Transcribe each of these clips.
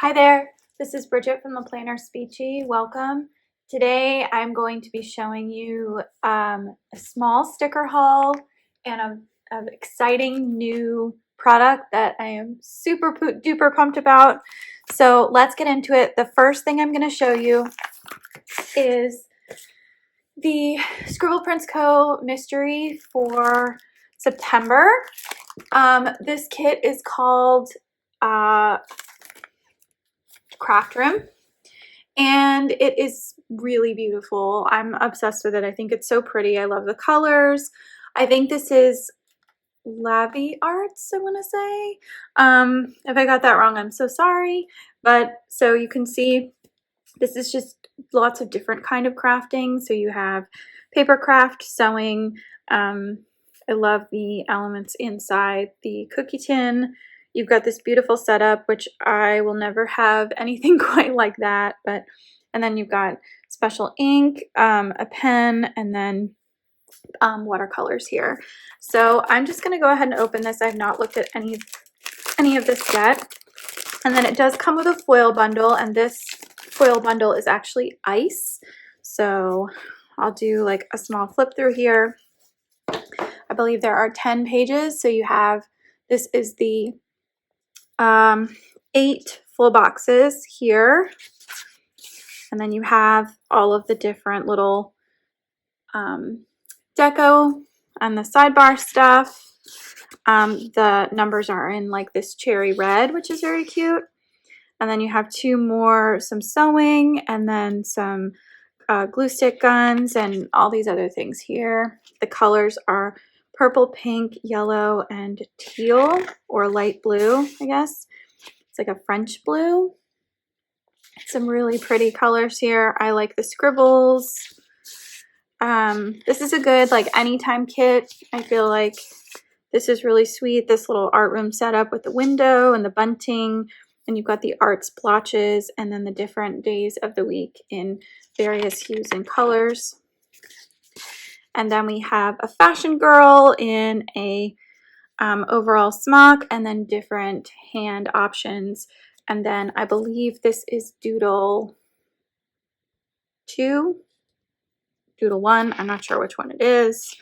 Hi there, this is Bridget from the PlannerSpeechie. Welcome. Today I'm going to be showing you a small sticker haul and an exciting new product that I am super duper pumped about. So let's get into it. The first thing I'm going to show you is the Scribble Prints Co. mystery for September. This kit is called Craft Room, and it is really beautiful. I'm obsessed with it. I think it's so pretty. I love the colors. I think this is Lavi Arts, I want to say. If I got that wrong, I'm so sorry. But so you can see this is just lots of different kind of crafting. So you have paper craft, sewing. I love the elements inside the cookie tin. You've got this beautiful setup, which I will never have anything quite like that. And then you've got special ink, a pen, and then watercolors here. So I'm just going to go ahead and open this. I've not looked at any of this yet. And then it does come with a foil bundle, and this foil bundle is actually ice. So I'll do like a small flip through here. I believe there are 10 pages. So you have, this is the 8 full boxes here, and then you have all of the different little deco and the sidebar stuff. The numbers are in like this cherry red, which is very cute. And then you have 2 more, some sewing, and then some glue stick guns and all these other things here. The colors are purple, pink, yellow, and teal, or light blue, I guess. It's like a French blue. Some really pretty colors here. I like the scribbles. This is a good like anytime kit. I feel like this is really sweet. This little art room setup with the window and the bunting, and you've got the art splotches, and then the different days of the week in various hues and colors. And then we have a fashion girl in a overall smock, and then different hand options. And then I believe this is Doodle 2, Doodle 1, I'm not sure which one it is.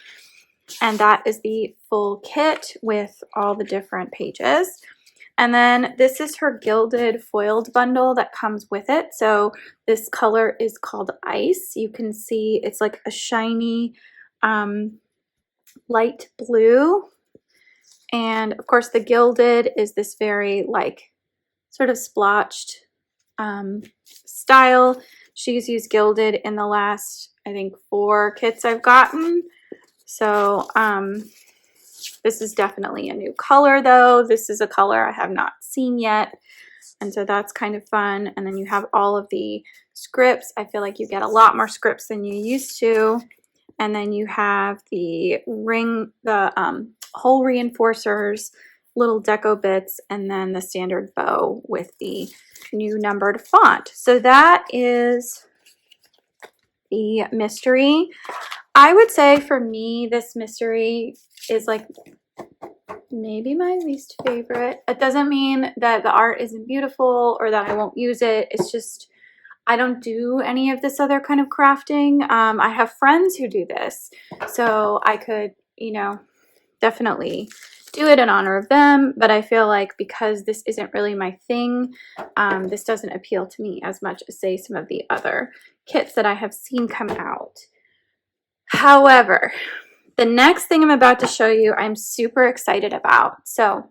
And that is the full kit with all the different pages. And then this is her gilded foiled bundle that comes with it. So this color is called Ice. You can see it's like a shiny light blue. And of course the gilded is this very like sort of splotched style. She's used gilded in the last, I think, 4 kits I've gotten. So this is definitely a new color though. This is a color I have not seen yet. And so that's kind of fun. And then you have all of the scripts. I feel like you get a lot more scripts than you used to. And then you have the ring, the hole reinforcers, little deco bits, and then the standard bow with the new numbered font. So that is the mystery. I would say for me, this mystery is like maybe my least favorite. It doesn't mean that the art isn't beautiful or that I won't use it. It's just I don't do any of this other kind of crafting. I have friends who do this, so I could, you know, definitely do it in honor of them, but I feel like because this isn't really my thing, this doesn't appeal to me as much as, say, some of the other kits that I have seen come out. However, the next thing I'm about to show you, I'm super excited about. So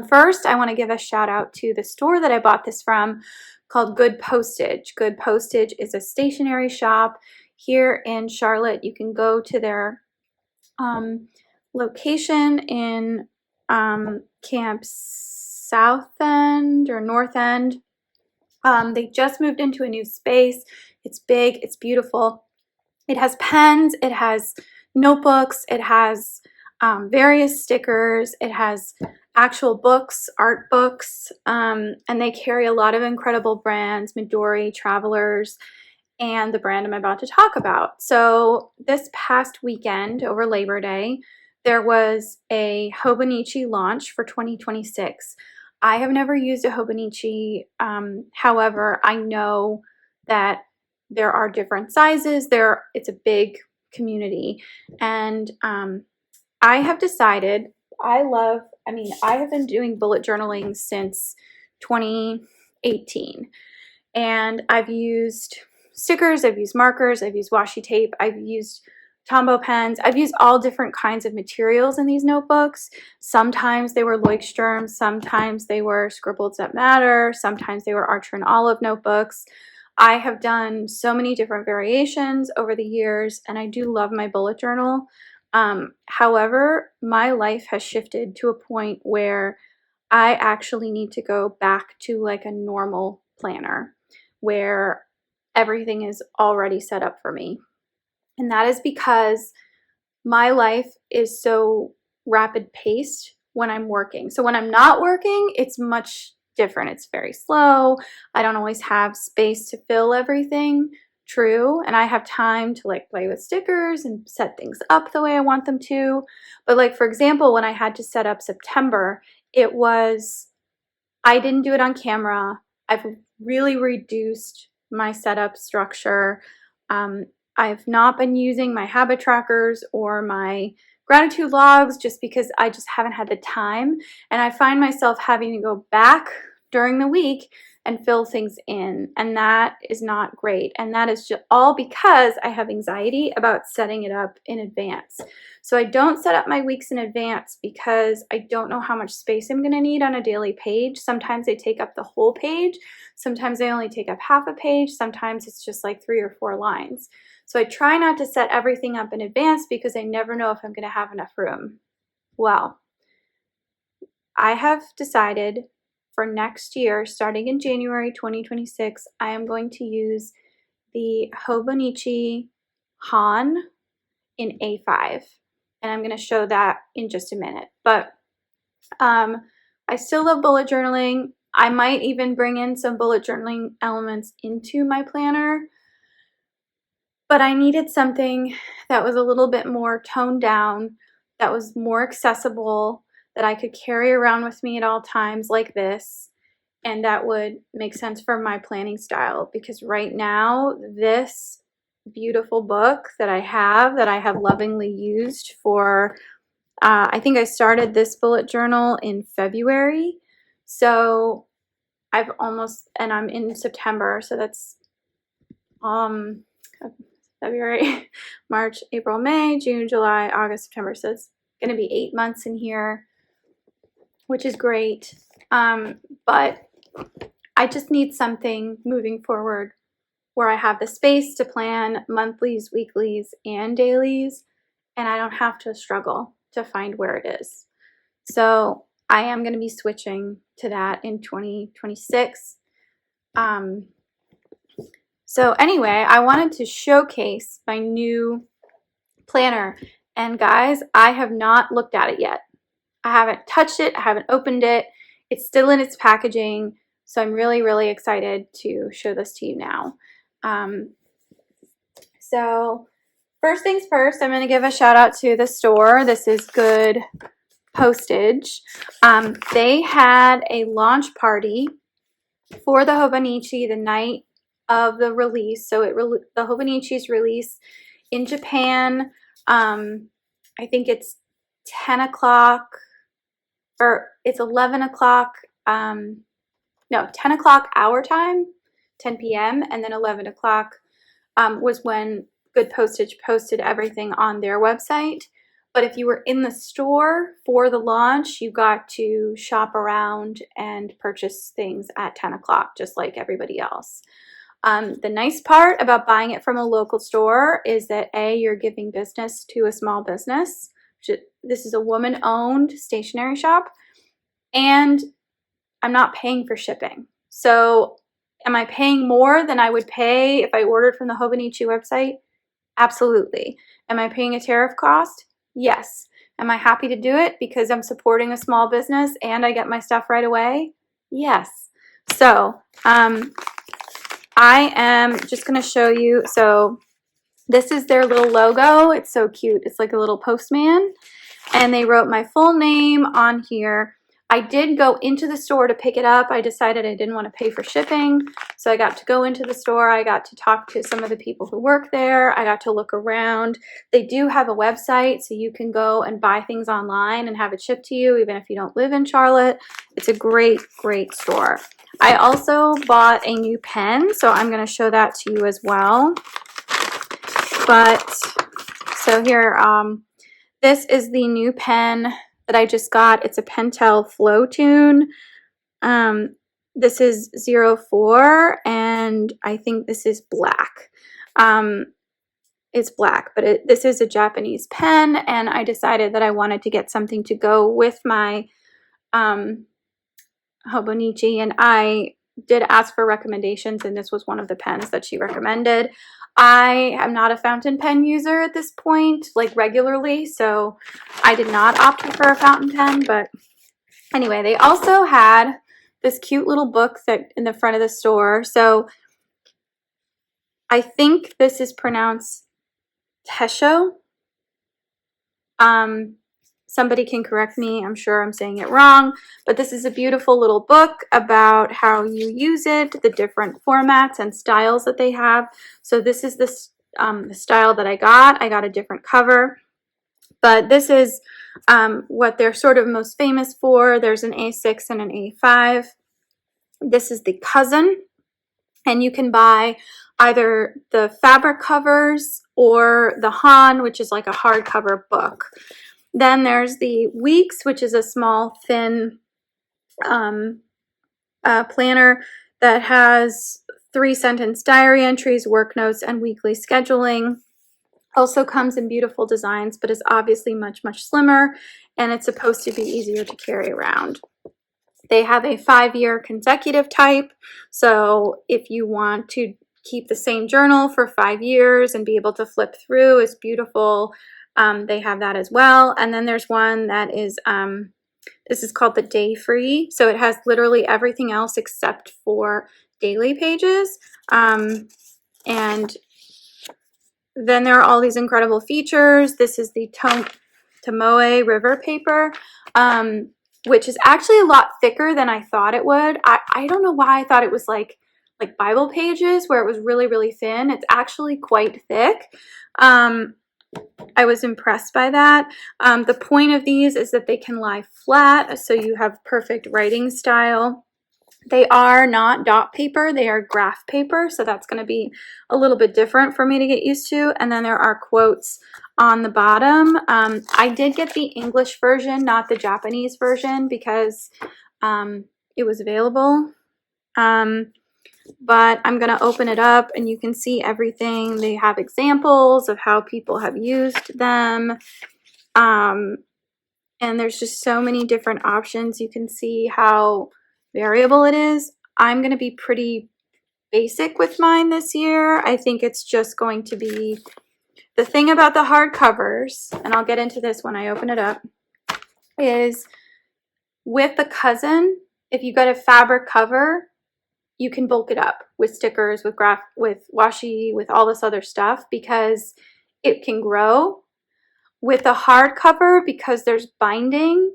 first, I want to give a shout out to the store that I bought this from called Good Postage. Good Postage is a stationery shop here in Charlotte. You can go to their location in Camp South End or North End. They just moved into a new space. It's big, it's beautiful. It has pens, it has notebooks, it has various stickers, it has actual books, art books, and they carry a lot of incredible brands, Midori, Travelers, and the brand I'm about to talk about. So this past weekend over Labor Day, there was a Hobonichi launch for 2026. I have never used a Hobonichi. However, I know that there are different sizes. It's a big community, and I have decided I have been doing bullet journaling since 2018, and I've used stickers, I've used markers, I've used washi tape, I've used Tombow pens. I've used all different kinds of materials in these notebooks. Sometimes they were Leuchtturm, sometimes they were Scribbles That Matter, sometimes they were Archer and Olive notebooks. I have done so many different variations over the years, and I do love my bullet journal. However, my life has shifted to a point where I actually need to go back to like a normal planner where everything is already set up for me. And that is because my life is so rapid paced when I'm working. So when I'm not working, it's much different. It's very slow. I don't always have space to fill everything. True. And I have time to like play with stickers and set things up the way I want them to. But like, for example, when I had to set up September, I didn't do it on camera. I've really reduced my setup structure. I've not been using my habit trackers or my gratitude logs just because I just haven't had the time. And I find myself having to go back during the week and fill things in. And that is not great. And that is just all because I have anxiety about setting it up in advance. So I don't set up my weeks in advance because I don't know how much space I'm going to need on a daily page. Sometimes they take up the whole page. Sometimes they only take up half a page. Sometimes it's just like 3 or 4 lines. So I try not to set everything up in advance because I never know if I'm going to have enough room. Well, I have decided for next year, starting in January 2026, I am going to use the Hobonichi Hon in A5. And I'm going to show that in just a minute. But I still love bullet journaling. I might even bring in some bullet journaling elements into my planner. But I needed something that was a little bit more toned down, that was more accessible, that I could carry around with me at all times like this, and that would make sense for my planning style. Because right now, this beautiful book that I have lovingly used for, I think I started this bullet journal in February. So I'm in September, so that's February, March, April, May, June, July, August, September. So it's going to be 8 months in here, which is great. But I just need something moving forward where I have the space to plan monthlies, weeklies, and dailies, and I don't have to struggle to find where it is. So I am going to be switching to that in 2026. So anyway, I wanted to showcase my new planner. And guys, I have not looked at it yet. I haven't touched it. I haven't opened it. It's still in its packaging. So I'm really, really excited to show this to you now. So first things first, I'm going to give a shout out to the store. This is Good Postage. They had a launch party for the Hobonichi the night of the release. So the Hobonichi's release in Japan, I think it's 10 o'clock, or it's 11 o'clock, no, 10 o'clock our time, 10 p.m., and then 11 o'clock was when Good Postage posted everything on their website. But if you were in the store for the launch, you got to shop around and purchase things at 10 o'clock, just like everybody else. The nice part about buying it from a local store is that A, you're giving business to a small business. This is a woman-owned stationery shop, and I'm not paying for shipping. So am I paying more than I would pay if I ordered from the Hobonichi website? Absolutely. Am I paying a tariff cost? Yes. Am I happy to do it because I'm supporting a small business and I get my stuff right away? Yes. So I am just going to show you. So this is their little logo. It's so cute. It's like a little postman. And they wrote my full name on here. I did go into the store to pick it up. I decided I didn't want to pay for shipping, so I got to go into the store. I got to talk to some of the people who work there. I got to look around. They do have a website, so you can go and buy things online and have it shipped to you, even if you don't live in Charlotte. It's a great, great store. I also bought a new pen, so I'm going to show that to you as well. But, so here, this is the new pen that I just got. It's a Pentel Flow Tune. This is 04, and I think this is black. It's black, but this is a Japanese pen, and I decided that I wanted to get something to go with my Hobonichi, and I did ask for recommendations, and this was one of the pens that she recommended. I am not a fountain pen user at this point, like regularly, so I did not opt for a fountain pen. But anyway, they also had this cute little book that in the front of the store. So I think this is pronounced Tesho. Somebody can correct me. I'm sure I'm saying it wrong, but this is a beautiful little book about how you use it, the different formats and styles that they have. So this is the style that I got. I got a different cover, but this is what they're sort of most famous for. There's an A6 and an A5. This is the cousin, and you can buy either the fabric covers or the Han, which is like a hardcover book. Then there's the Weeks, which is a small, thin planner that has 3-sentence diary entries, work notes, and weekly scheduling. Also comes in beautiful designs, but is obviously much, much slimmer, and it's supposed to be easier to carry around. They have a 5-year consecutive type, so if you want to keep the same journal for 5 years and be able to flip through, it's beautiful. They have that as well. And then there's one that is, this is called the Day Free. So it has literally everything else except for daily pages. And then there are all these incredible features. This is the Tomoe River paper, which is actually a lot thicker than I thought it would. I don't know why I thought it was like Bible pages where it was really, really thin. It's actually quite thick. I was impressed by that. The point of these is that they can lie flat, so you have perfect writing style. They are not dot paper, they are graph paper, so that's going to be a little bit different for me to get used to. And then there are quotes on the bottom. I did get the English version, not the Japanese version, because it was available. But I'm going to open it up and you can see everything. They have examples of how people have used them. And there's just so many different options. You can see how variable it is. I'm going to be pretty basic with mine this year. I think it's just going to be the thing about the hardcovers, and I'll get into this when I open it up, is with the cousin, if you get a fabric cover, you can bulk it up with stickers, with washi, with all this other stuff, because it can grow. With a hardcover, because there's binding,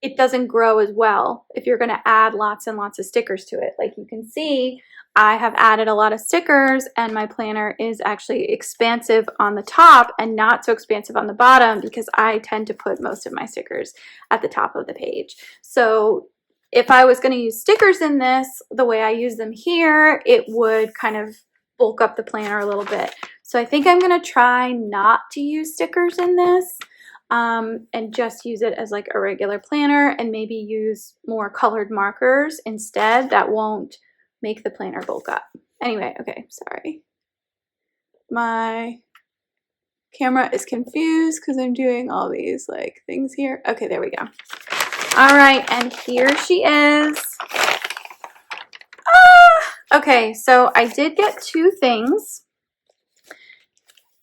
it doesn't grow as well if you're going to add lots and lots of stickers to it. Like you can see, I have added a lot of stickers, and my planner is actually expansive on the top and not so expansive on the bottom, because I tend to put most of my stickers at the top of the page. So if I was going to use stickers in this, the way I use them here, it would kind of bulk up the planner a little bit. So I think I'm going to try not to use stickers in this, and just use it as like a regular planner, and maybe use more colored markers instead that won't make the planner bulk up. Anyway, okay, sorry. My camera is confused because I'm doing all these like things here. Okay, there we go. All right, and here she is. Okay, so I did get 2 things.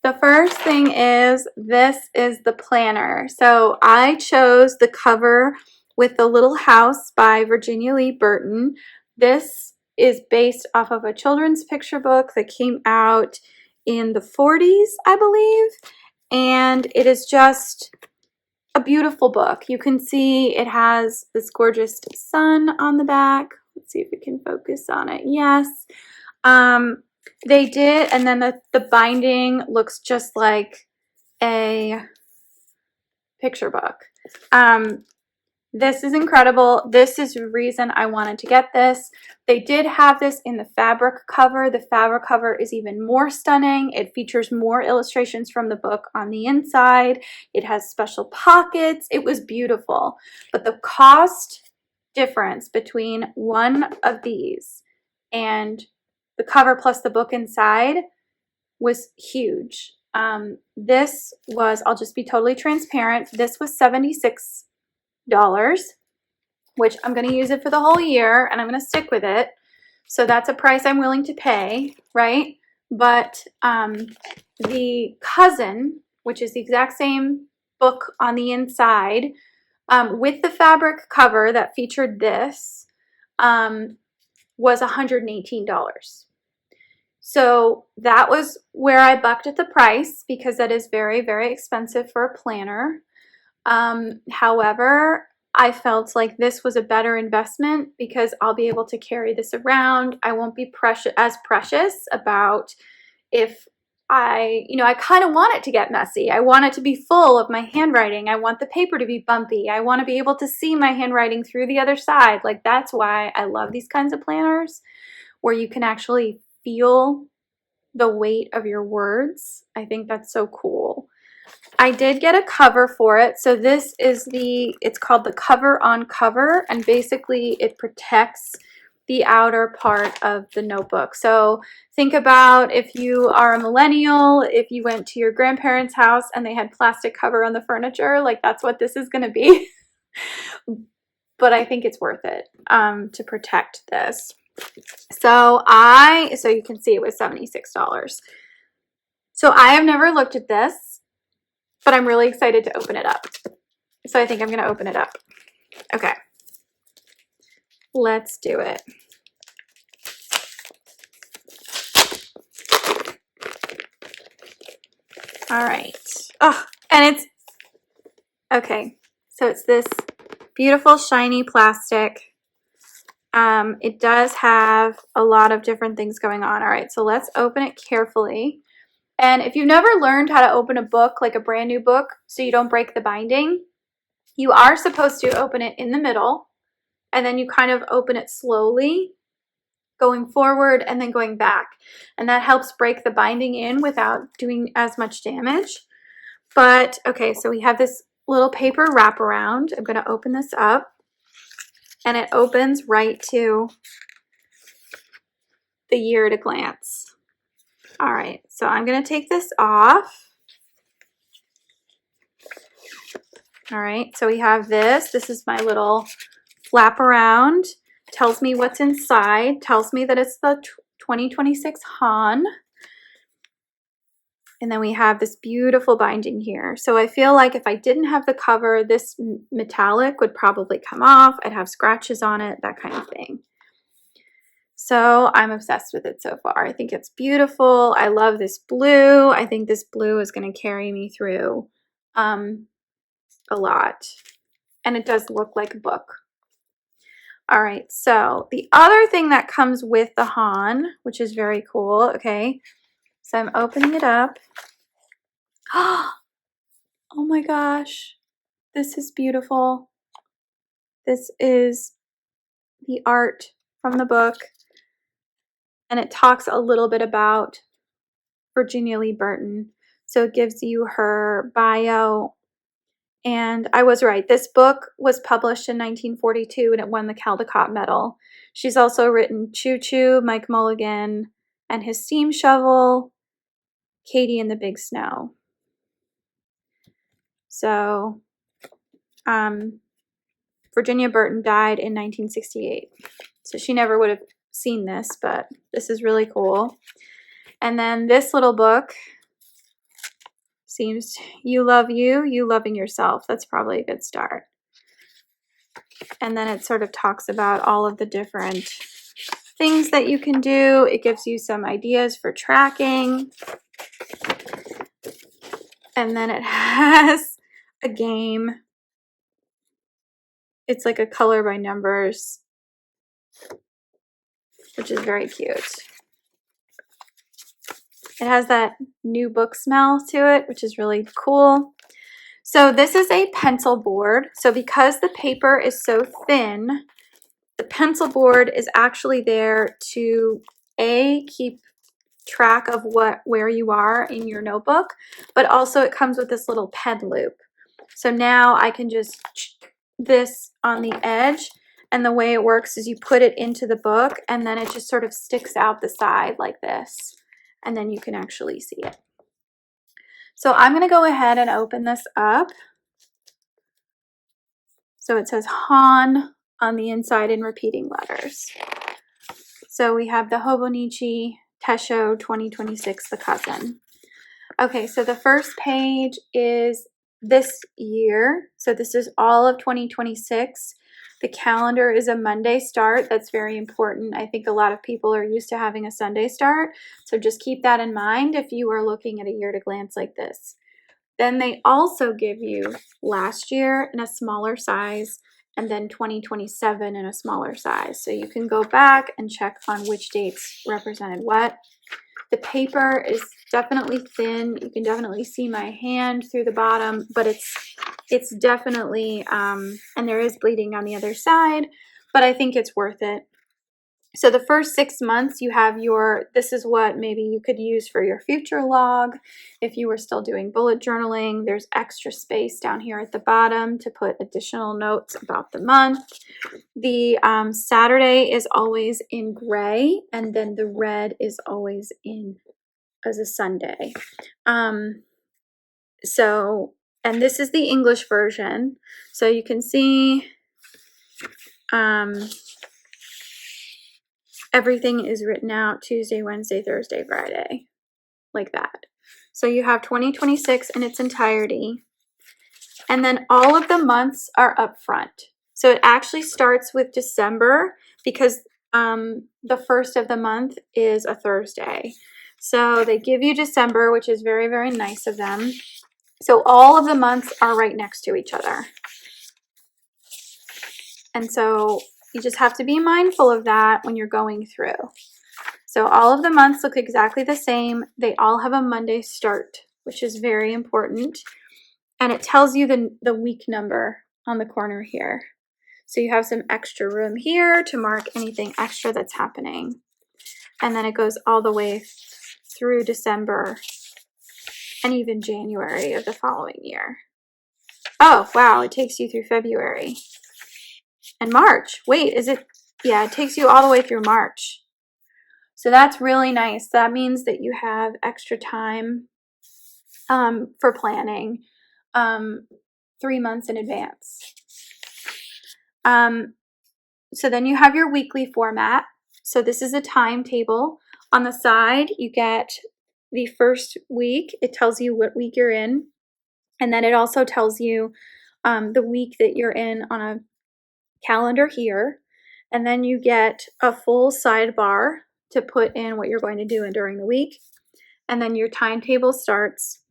The first thing is, this is the planner. So I chose the cover with The Little House by Virginia Lee Burton. This is based off of a children's picture book that came out in the 40s, I believe. And it is just a beautiful book. You can see it has this gorgeous sun on the back. Let's see if we can focus on it. Yes. They did, and then the binding looks just like a picture book. This is incredible. This is the reason I wanted to get this. They did have this in the fabric cover. The fabric cover is even more stunning. It features more illustrations from the book on the inside. It has special pockets. It was beautiful. But the cost difference between one of these and the cover plus the book inside was huge. This was, I'll just be totally transparent, this was $76, which I'm going to use it for the whole year and I'm going to stick with it. So that's a price I'm willing to pay, right? But the cousin, which is the exact same book on the inside, with the fabric cover that featured this, was $118. So that was where I bucked at the price because that is very, very expensive for a planner. However, I felt like this was a better investment because I'll be able to carry this around. I won't be as precious about if I kind of want it to get messy. I want it to be full of my handwriting. I want the paper to be bumpy. I want to be able to see my handwriting through the other side. Like, that's why I love these kinds of planners where you can actually feel the weight of your words. I think that's so cool. I did get a cover for it. So this is it's called the cover on cover, and basically it protects the outer part of the notebook. So think about if you are a millennial, if you went to your grandparents' house and they had plastic cover on the furniture, like that's what this is going to be. But I think it's worth it to protect this. So you can see it was $76. So I have never looked at this, but I'm really excited to open it up. So I think I'm going to open it up. Okay. Let's do it. All right. Oh, and it's, okay. So it's this beautiful shiny plastic. It does have a lot of different things going on. All right, so let's open it carefully. And if you've never learned how to open a book, like a brand new book, so you don't break the binding, you are supposed to open it in the middle, and then you kind of open it slowly, going forward and then going back. And that helps break the binding in without doing as much damage. But, okay, so we have this little paper wraparound. I'm going to open this up. And it opens right to the year at a glance. All right, so I'm going to take this off. All right, so we have this. This is my little flap around. Tells me what's inside. Tells me that it's the 2026 Hon. And then we have this beautiful binding here. So I feel like if I didn't have the cover, this metallic would probably come off. I'd have scratches on it, that kind of thing. So I'm obsessed with it so far. I think it's beautiful. I love this blue. I think this blue is going to carry me through a lot. And it does look like a book. All right, so the other thing that comes with the Hon, which is very cool, okay, so I'm opening it up. Oh my gosh, this is beautiful. This is the art from the book, and it talks a little bit about Virginia Lee Burton. So it gives you her bio. And I was right. This book was published in 1942 and it won the Caldecott Medal. She's also written Choo Choo, Mike Mulligan, and His Steam Shovel, Katie and the Big Snow. So Virginia Burton died in 1968. So she never would have seen this, but this is really cool. And then this little book seems you love you loving yourself. That's probably a good start. And then it sort of talks about all of the different things that you can do. It gives you some ideas for tracking. And then it has a game it's like a color by numbers, which is very cute. It has that new book smell to it, which is really cool. So this is a pencil board. So because the paper is so thin, the pencil board is actually there to keep track of where you are in your notebook, but also it comes with this little pen loop. So now I can just this on the edge, and the way it works is you put it into the book and then it just sort of sticks out the side like this, and then you can actually see it. So I'm going to go ahead and open this up. So it says Hon on the inside in repeating letters. So we have the Hobonichi Tesho 2026, the cousin. Okay, so the first page is this year. So this is all of 2026. The calendar is a Monday start. That's very important. I think a lot of people are used to having a Sunday start. So just keep that in mind if you are looking at a year to glance like this. Then they also give you last year in a smaller size, and then 2027 in a smaller size. So you can go back and check on which dates represented what. The paper is definitely thin. You can definitely see my hand through the bottom, but it's definitely, and there is bleeding on the other side, but I think it's worth it. So the first 6 months you have this is what maybe you could use for your future log. If you were still doing bullet journaling, there's extra space down here at the bottom to put additional notes about the month. The Saturday is always in gray, and then the red is always in as a Sunday. And this is the English version. So you can see everything is written out Tuesday, Wednesday, Thursday, Friday, like that. So you have 2026 in its entirety. And then all of the months are up front. So it actually starts with December because the first of the month is a Thursday. So they give you December, which is very, very nice of them. So all of the months are right next to each other. And so you just have to be mindful of that when you're going through. So all of the months look exactly the same. They all have a Monday start, which is very important. And it tells you the week number on the corner here. So you have some extra room here to mark anything extra that's happening. And then it goes all the way through December and even January of the following year. Oh, wow, it takes you through February. And March. Wait, is it? Yeah, it takes you all the way through March. So that's really nice. That means that you have extra time for planning 3 months in advance. So then you have your weekly format. So this is a timetable. On the side, you get the first week. It tells you what week you're in. And then it also tells you the week that you're in on a calendar here. And then you get a full sidebar to put in what you're going to do during the week. And then your timetable starts.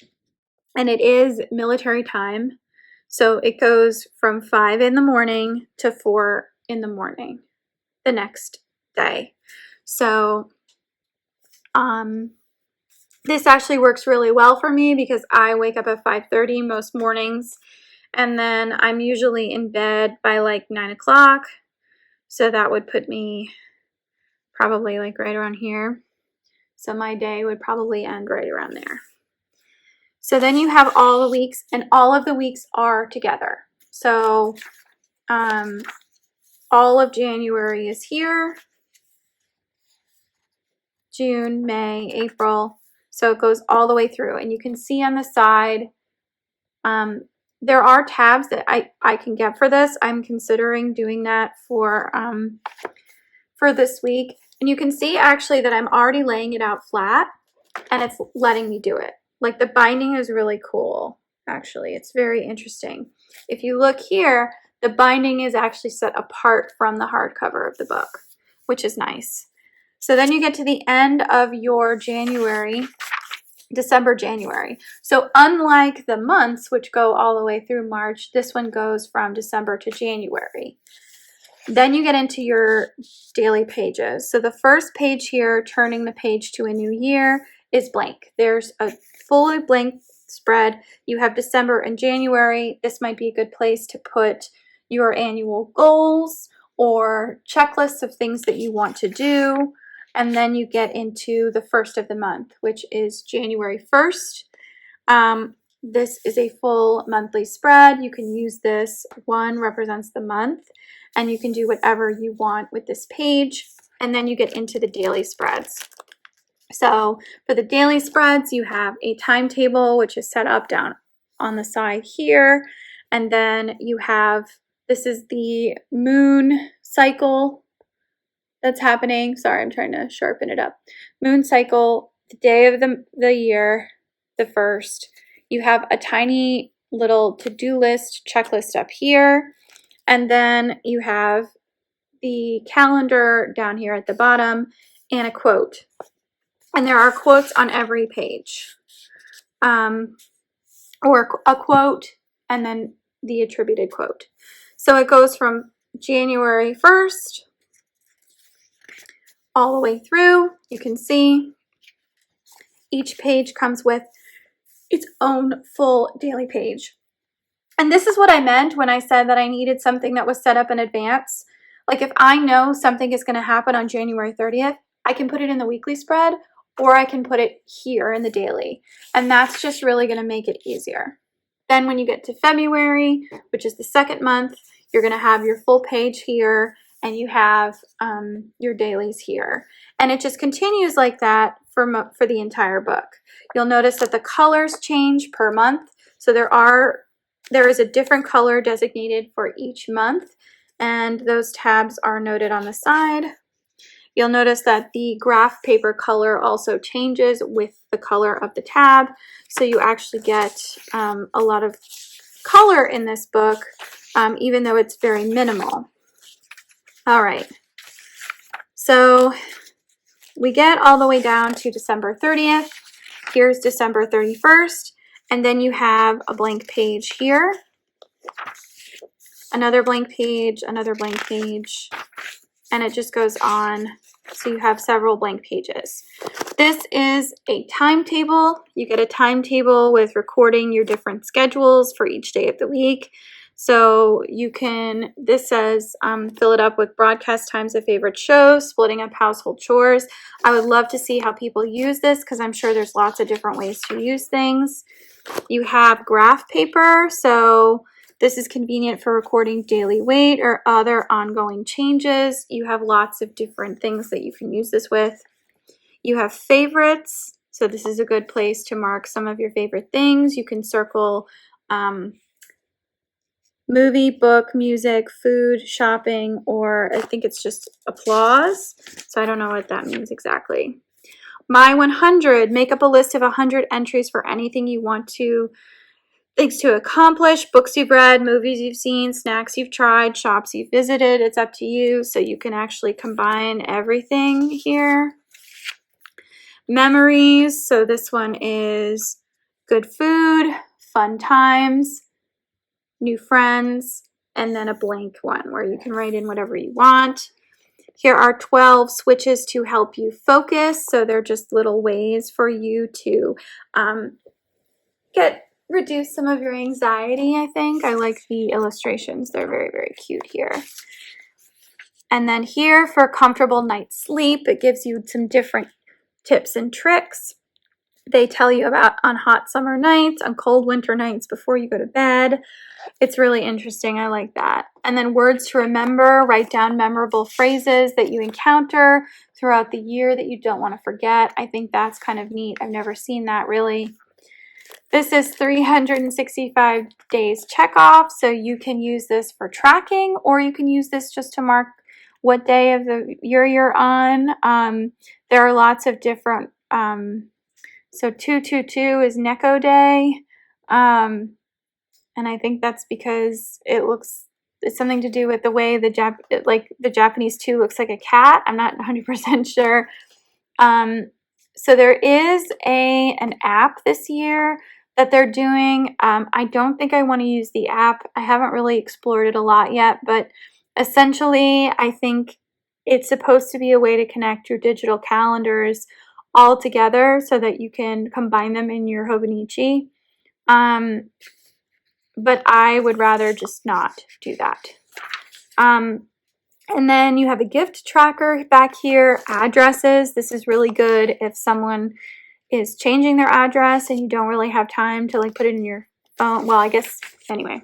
And it is military time. So it goes from 5 in the morning to 4 in the morning the next day. So this actually works really well for me because I wake up at 5:30 most mornings, and then I'm usually in bed by like 9 o'clock. So that would put me probably like right around here. So my day would probably end right around there. So then you have all the weeks, and all of the weeks are together. So all of January is here. June, May, April. So it goes all the way through. And you can see on the side, there are tabs that I can get for this. I'm considering doing that for this week. And you can see actually that I'm already laying it out flat and it's letting me do it. Like the binding is really cool, actually. It's very interesting. If you look here, the binding is actually set apart from the hardcover of the book, which is nice. So then you get to the end of your January December, January. So unlike the months, which go all the way through March, this one goes from December to January. Then you get into your daily pages. So the first page here, turning the page to a new year, is blank. There's a fully blank spread. You have December and January. This might be a good place to put your annual goals or checklists of things that you want to do. And then you get into the first of the month, which is January 1st. This is a full monthly spread. You can use this. 1 represents the month, and you can do whatever you want with this page. And then you get into the daily spreads. So for the daily spreads, you have a timetable, which is set up down on the side here. And then you have, this is the moon cycle that's happening. Sorry, I'm trying to sharpen it up. Moon cycle, the day of the year, the 1st. You have a tiny little to-do list, checklist up here. And then you have the calendar down here at the bottom and a quote. And there are quotes on every page. Or a quote and then the attributed quote. So it goes from January 1st all the way through. You can see each page comes with its own full daily page. And this is what I meant when I said that I needed something that was set up in advance. Like if I know something is going to happen on January 30th, I can put it in the weekly spread or I can put it here in the daily. And that's just really going to make it easier. Then when you get to February, which is the 2nd month, you're going to have your full page here and you have your dailies here. And it just continues like that for the entire book. You'll notice that the colors change per month. So there is a different color designated for each month, and those tabs are noted on the side. You'll notice that the graph paper color also changes with the color of the tab, so you actually get a lot of color in this book, even though it's very minimal. All right, so we get all the way down to December 30th. Here's December 31st. And then you have a blank page here, another blank page, and it just goes on. So you have several blank pages. This is a timetable. You get a timetable with recording your different schedules for each day of the week. So you can, this says fill it up with broadcast times of favorite shows, splitting up household chores. I would love to see how people use this because I'm sure there's lots of different ways to use things. You have graph paper, so this is convenient for recording daily weight or other ongoing changes. You have lots of different things that you can use this with. You have favorites, so this is a good place to mark some of your favorite things. You can circle movie, book, music, food, shopping, or I think it's just applause. So I don't know what that means exactly. My 100, make up a list of 100 entries for anything you want to, things to accomplish, books you've read, movies you've seen, snacks you've tried, shops you've visited. It's up to you. So you can actually combine everything here. Memories. So this one is good food, fun times, new friends, and then a blank one where you can write in whatever you want. Here are 12 switches to help you focus. So they're just little ways for you to reduce some of your anxiety, I think. I like the illustrations. They're very, very cute here. And then here for comfortable night's sleep, it gives you some different tips and tricks. They tell you about on hot summer nights, on cold winter nights before you go to bed. It's really interesting. I like that. And then words to remember, write down memorable phrases that you encounter throughout the year that you don't want to forget. I think that's kind of neat. I've never seen that really. This is 365 days check off. So you can use this for tracking, or you can use this just to mark what day of the year you're on. There are lots of different, so 222 is Neko Day. And I think that's because it's something to do with the way the Japanese 2 looks like a cat. I'm not 100% sure. So there is an app this year that they're doing. I don't think I want to use the app. I haven't really explored it a lot yet, but essentially I think it's supposed to be a way to connect your digital calendars all together so that you can combine them in your Hobonichi. But I would rather just not do that. And then you have a gift tracker back here, addresses. This is really good if someone is changing their address and you don't really have time to like put it in your phone. Well, I guess anyway.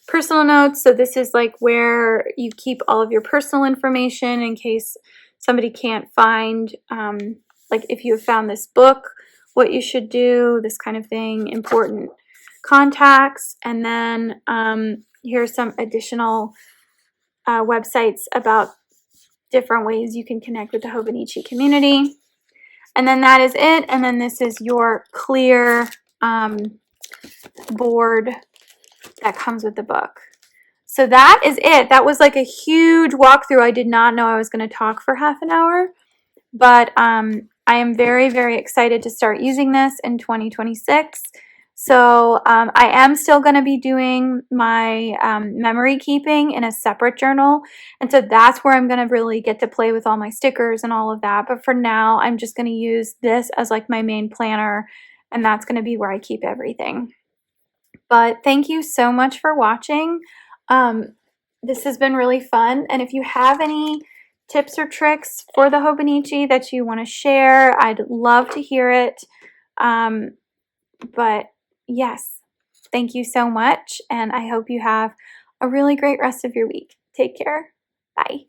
Personal notes. So this is like where you keep all of your personal information in case somebody can't find, like if you have found this book, what you should do, this kind of thing, important contacts. And then here's some additional websites about different ways you can connect with the Hobonichi community. And then that is it. And then this is your clear board that comes with the book. So that is it. That was like a huge walkthrough. I did not know I was going to talk for half an hour, but I am very, very excited to start using this in 2026. So I am still going to be doing my memory keeping in a separate journal. And so that's where I'm going to really get to play with all my stickers and all of that. But for now, I'm just going to use this as like my main planner. And that's going to be where I keep everything. But thank you so much for watching. This has been really fun. And if you have any tips or tricks for the Hobonichi that you want to share, I'd love to hear it. But yes, thank you so much, and I hope you have a really great rest of your week. Take care. Bye.